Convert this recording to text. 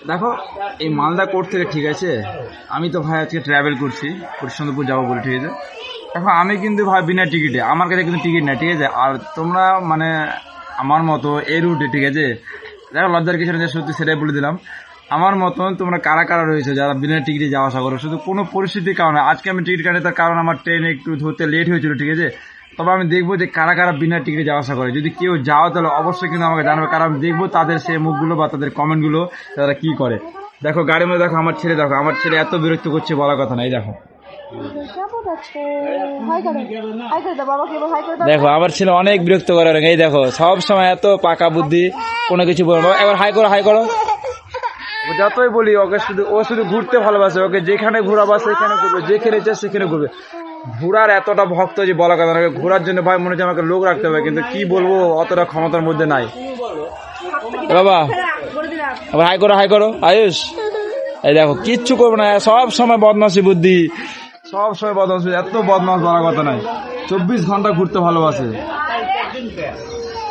দেখো এই মালদা কোর্ট থেকে, ঠিক আছে, আমি তো ভাই আজকে ট্রাভেল করছি, হরিশ্চন্দ্রপুর যাবো বলে, ঠিক আছে। দেখো আমি কিন্তু ভাই বিনা টিকিটে, আমার কাছে কিন্তু টিকিট নেই, ঠিক আছে। আর তোমরা মানে আমার মতো এই রুটে, ঠিক আছে, দেখো লজ্জার কিছু না, সত্যি সেটাই বলে দিলাম। আমার মতন তোমরা কারা কারা রয়েছে যারা বিনা টিকিটে যাওয়া আসা করো, শুধু কোনো পরিস্থিতির কারণে। আজকে আমি টিকিট কাটি, তার কারণ আমার ট্রেন একটু ধরতে লেট হয়েছিল, ঠিক আছে। তবে আমি দেখবো যে কারা কারা বিনা টিকিটে যাওয়া আসা করে। যদি কেউ যাও তাহলে অবশ্যই কিন্তু আমাকে জানাবে, কারণ আমি দেখবো তাদের সেই মুখগুলো বা তাদের কমেন্টগুলো তারা কি করে। দেখো গাড়ির মধ্যে দেখো আমার ছেলে, দেখো আমার ছেলে এত বিরক্ত করছে বলার কথা নাই। দেখো দেখো আমার ছেলে অনেক বিরক্ত করে, এই দেখো সব সময় এত পাকা বুদ্ধি, কোনো কিছু বলবো একবার হাই করো হাই করো। যতই বলি ওকে, ও শুধু ঘুরতে ভালোবাসে, ওকে যেখানে ঘোরাবা সেখানে ঘুরবে, যেখানে চায় সেখানে ঘুরবে। ঘোরার এতটা ভক্ত যে বলা কথা না, ঘোরার জন্য ভাই মনে হচ্ছে আমাকে লোক রাখতে হবে, কিন্তু কি বলবো অতটা ক্ষমতার মধ্যে নাই। বাবা আবার হাই করো হাই করো আয়ুষ। এই দেখো কিচ্ছু করবো না, সব সময় বদমাশি বুদ্ধি, সব সময় বদমাশি, এত বদমাশ বলার কথা নাই। 24 ঘন্টা ঘুরতে ভালোবাসে।